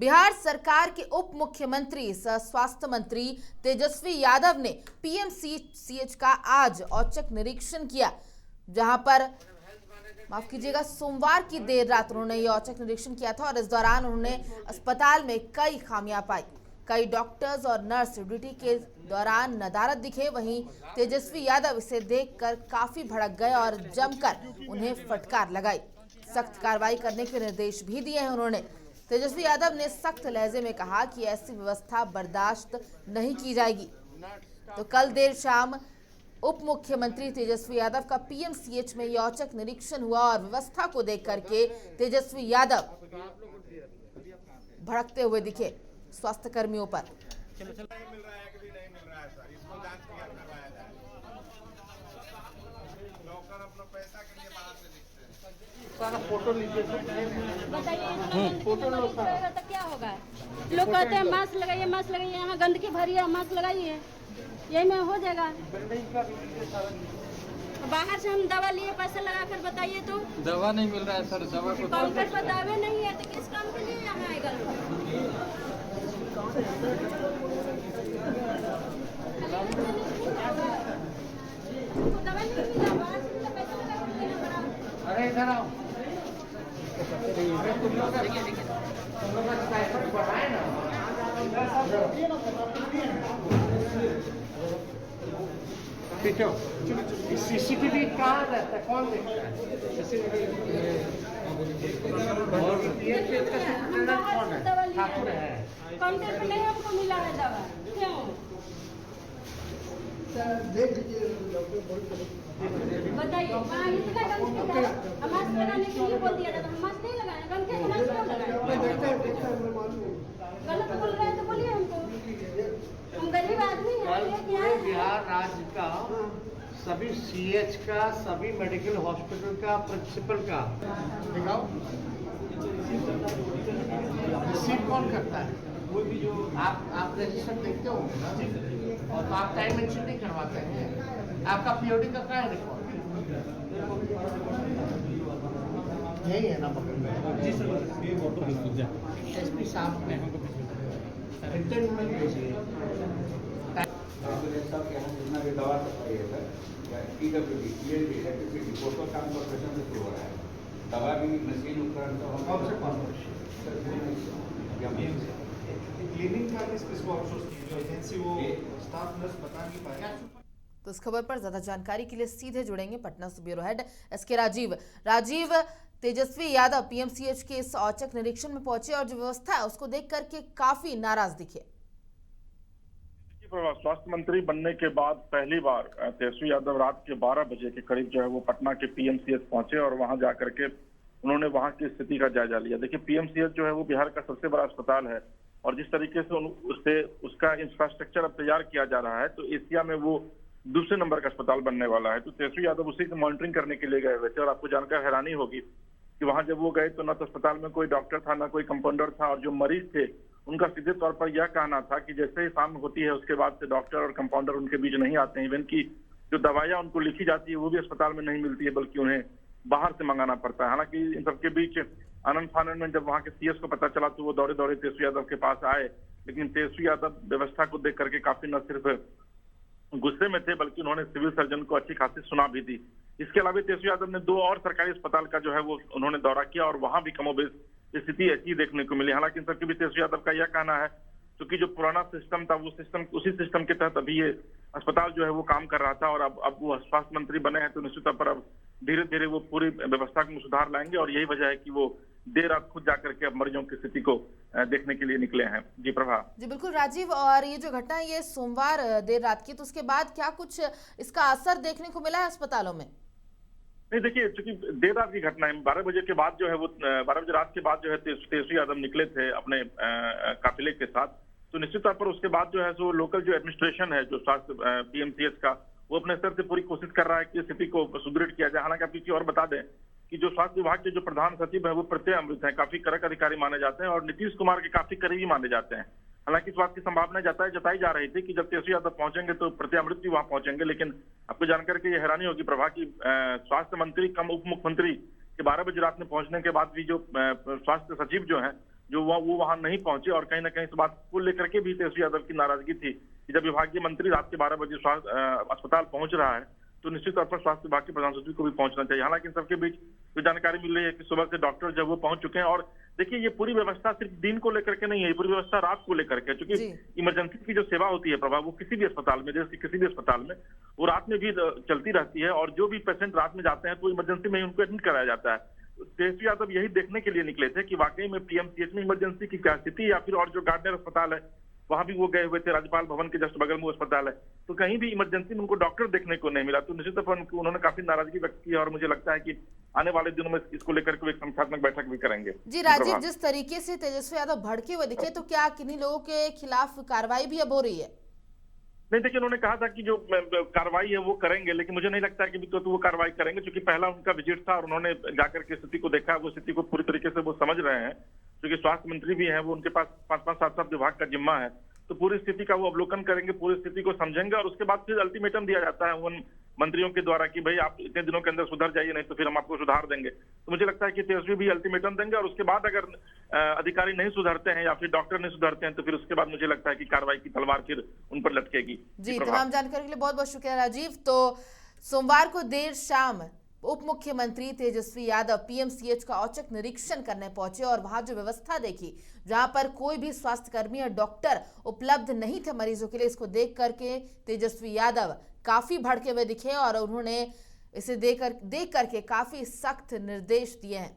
बिहार सरकार के उप मुख्यमंत्री सह स्वास्थ्य मंत्री तेजस्वी यादव ने पीएमसीएच का आज औचक निरीक्षण किया, जहां पर माफ कीजिएगा सोमवार की देर रात उन्होंने ये औचक निरीक्षण किया था और इस दौरान उन्होंने अस्पताल में कई खामियां पाई। कई डॉक्टर्स और नर्स ड्यूटी के दौरान नदारद दिखे। वहीं तेजस्वी यादव इसे देखकर काफी भड़क गए और जमकर उन्हें फटकार लगाई। सख्त कार्रवाई करने के निर्देश भी दिए हैं उन्होंने। तेजस्वी यादव ने सख्त लहजे में कहा कि ऐसी व्यवस्था बर्दाश्त नहीं की जाएगी। तो कल देर शाम उप मुख्यमंत्री तेजस्वी यादव का पीएमसीएच में यह औचक निरीक्षण हुआ और व्यवस्था को देख करके तेजस्वी यादव भड़कते हुए दिखे स्वास्थ्य कर्मियों पर। फोटो लीजिए, बताइए फोटो लो तो क्या होगा। लोग कहते हैं मास्क लगाइए, मास्क लगाइए, यहाँ गंदगी भरी है, मास्क लगाइए, यही में हो जाएगा। बाहर से हम दवा लिए पैसे लगा कर, बताइए तो दवा नहीं मिल रहा है सर। दवा को काउंटर पर दावे नहीं है तो किस काम के लिए यहाँ आएगा लोग। दवा नहीं मिला, बाहर से पैसे लगा कर देना पड़ा। अरे इधर आओ, तुम लोग का स्टाइपेंड बढ़ाए ना। सीसीटीवी कहाँ रहता है, कौन देखता है? कौन है? ठाकुर है। काउंटर पे नहीं हमको मिला है दवा, क्यों? बताइए वहाँ इसका गंदगी है, मास्क लगाने के लिए बोल दिया जाता है, मास्क नहीं लगाए, गंदगी का मास्क क्यों लगाए? गलत बोल रहे हैं तो बोलिए हमको, हम गरीब आदमी हैं। बिहार राज्य का सभी सीएच का, सभी मेडिकल हॉस्पिटल का, प्रिंसिपल का दिखाओ रिसीव कौन करता है? आप रजिस्टर देखते हो और तो आप टाइम मेंशन नहीं करवाते हैं। आपका पीओडी का क्या है रिकॉर्ड? यही है ना पकड़ जी सर। एसपी साहब ने रिटर्न में भेजिए। जितना भी दवा सप्लाई है सर, ईडब्ल्यूडी पोस्टल काम कॉर्पोरेशन से शुरू हो रहा है। दवा की मशीन उपकरण तो हम कौन से क्लीनिंग का किसको आउटसोर्स की जो एजेंसी वो स्टाफ नर्स बता नहीं पाया। तो इस खबर पर ज्यादा जानकारी के लिए सीधे जुड़ेंगे पटना से bureau head SK Rajeev. Rajeev, Tejashwi Yadav PMCH के इस औचक निरीक्षण में पहुंचे और जो व्यवस्था है उसको देख करके काफी नाराज दिखे। स्वास्थ्य मंत्री बनने के बाद पहली बार तेजस्वी यादव रात के 12 बजे के करीब जो है वो पटना के पीएमसीएच पहुंचे और वहां जाकर के उन्होंने वहां की स्थिति का जायजा लिया। देखिए, पीएमसीएच जो है वो बिहार का सबसे बड़ा अस्पताल है और जिस तरीके से उसका इंफ्रास्ट्रक्चर अब तैयार किया जा रहा है तो एशिया में वो दूसरे नंबर का अस्पताल बनने वाला है। तो तेजस्वी यादव उसी की मॉनिटरिंग करने के लिए गए हुए थे और आपको जानकर हैरानी होगी कि वहां जब वो गए तो न तो अस्पताल में कोई डॉक्टर था, न कोई कंपाउंडर था और जो मरीज थे उनका सीधे तौर पर यह कहना था कि जैसे ही शाम होती है उसके बाद से डॉक्टर और कंपाउंडर उनके बीच नहीं आते हैं। इवन की जो दवाइयां उनको लिखी जाती है वो भी अस्पताल में नहीं मिलती है, बल्कि उन्हें बाहर से मंगाना पड़ता है। हालांकि इन सबके बीच आनंद फानंद में जब वहां के सीएस को पता चला तो वो दौड़े दौड़े तेजस्वी यादव के पास आए, लेकिन तेजस्वी यादव व्यवस्था को देख करके काफी न सिर्फ गुस्से में थे बल्कि उन्होंने सिविल सर्जन को अच्छी खासी सुना भी दी। इसके अलावा तेजस्वी यादव ने 2 और सरकारी अस्पताल का जो है वो उन्होंने दौरा किया और वहां भी कमोबेश स्थिति ऐसी देखने को मिली। हालांकि इन सबके भी तेजस्वी यादव का यह कहना है क्योंकि जो पुराना सिस्टम था वो सिस्टम उसी सिस्टम के तहत अभी ये अस्पताल जो है वो काम कर रहा था और अब वो स्वास्थ्य मंत्री बने हैं तो निश्चित तौर पर अब धीरे धीरे वो पूरी व्यवस्था में सुधार लाएंगे और यही वजह है कि वो देर रात खुद जाकर के अब मरीजों की स्थिति को देखने के लिए निकले हैं। जी प्रभा। जी बिल्कुल राजीव, और ये जो घटना है ये सोमवार देर रात की, तो उसके बाद क्या कुछ इसका असर देखने को मिला है अस्पतालों में? नहीं, देखिए, चूंकि देर रात की घटना है, 12 बजे के बाद जो है वो 12 बजे रात के बाद जो है तेजस्वी यादव निकले थे अपने काफिले के साथ, तो निश्चित तौर पर उसके बाद जो है सो लोकल जो एडमिनिस्ट्रेशन है जो स्वास्थ्य पीएमसीएच का वो अपने स्तर से पूरी कोशिश कर रहा है कि स्थिति को सुदृढ़ किया जाए। हालांकि आप किसी और बता दें कि जो स्वास्थ्य विभाग के जो प्रधान सचिव है वो प्रत्यय अमृत है, काफी कड़क अधिकारी माने जाते हैं और नीतीश कुमार के काफी करीबी माने जाते हैं। हालांकि इस बात की संभावना जताई जा रही थी कि जब तेजस्वी यादव पहुंचेंगे तो प्रत्यय अमृत भी वहां पहुंचेंगे, लेकिन आपको जानकर के ये हैरानी होगी प्रभा की स्वास्थ्य मंत्री कम उप मुख्यमंत्री के 12 बजे रात में पहुंचने के बाद भी जो स्वास्थ्य सचिव जो है जो वो वहां नहीं पहुंचे, और कहीं ना कहीं इस बात को लेकर के भी तेजस्वी यादव की नाराजगी थी कि जब विभागीय मंत्री रात के 12 बजे अस्पताल पहुंच रहा है तो निश्चित तौर पर स्वास्थ्य विभाग के प्रधान सचिव को भी पहुंचना चाहिए। हालांकि इन सबके बीच जो जानकारी मिल रही है कि सुबह से डॉक्टर जब वो पहुंच चुके हैं, और देखिए ये पूरी व्यवस्था सिर्फ दिन को लेकर के नहीं है, ये पूरी व्यवस्था रात को लेकर के, क्योंकि इमरजेंसी की जो सेवा होती है प्रभा, वो किसी भी अस्पताल में, देश के किसी भी अस्पताल में वो रात में भी चलती रहती है, और जो भी पेशेंट रात में जाते हैं तो इमरजेंसी में ही उनको एडमिट कराया जाता है। तेजस्वी यादव यही देखने के लिए निकले थे कि वाकई में पीएमसीएच में इमरजेंसी की क्या स्थिति, या फिर और जो गार्डनर अस्पताल है वहां भी वो गए हुए थे, राज्यपाल भवन के जस्ट बगल में वो अस्पताल है, तो कहीं भी इमरजेंसी में उनको डॉक्टर देखने को नहीं मिला। तो निश्चित तौर पर उन्होंने काफी नाराजगी व्यक्त की, और मुझे लगता है कि आने वाले दिनों में इसको लेकर के एक संख्यात्मक बैठक भी करेंगे। जी राजीव, जिस तरीके से तेजस्वी यादव भड़के हुए दिखे, तो क्या किन्हीं लोगों के खिलाफ कार्रवाई भी अब हो रही है? नहीं, देखिए उन्होंने कहा था कि जो कार्रवाई है वो करेंगे, लेकिन मुझे नहीं लगता है कि तो वो कार्रवाई करेंगे, क्योंकि पहला उनका विजिट था और उन्होंने जाकर के स्थिति को देखा, वो स्थिति को पूरी तरीके से वो समझ रहे हैं, क्योंकि स्वास्थ्य मंत्री भी हैं, वो उनके पास 5-5, 7-7 विभाग का जिम्मा है, तो पूरी स्थिति का वो अवलोकन करेंगे, पूरी स्थिति को समझेंगे, और उसके बाद फिर अल्टीमेटम दिया जाता है उन मंत्रियों के द्वारा कि भाई आप इतने दिनों के अंदर सुधर जाइए, नहीं तो फिर हम आपको सुधार देंगे। तो मुझे लगता है कि तेजस्वी भी अल्टीमेटम देंगे, और उसके बाद अगर अधिकारी नहीं सुधरते हैं या फिर डॉक्टर नहीं सुधरते हैं तो फिर उसके बाद मुझे लगता है कि कार्रवाई की तलवार फिर उन पर लटकेगी। जी, तमाम जानकारी के लिए बहुत बहुत शुक्रिया राजीव। तो सोमवार को देर शाम उप मुख्यमंत्री तेजस्वी यादव पीएमसीएच का औचक निरीक्षण करने पहुंचे और वहां जो व्यवस्था देखी, जहां पर कोई भी स्वास्थ्यकर्मी या डॉक्टर उपलब्ध नहीं थे मरीजों के लिए, इसको देख करके तेजस्वी यादव काफी भड़के हुए दिखे और उन्होंने इसे देख करके काफी सख्त निर्देश दिए हैं।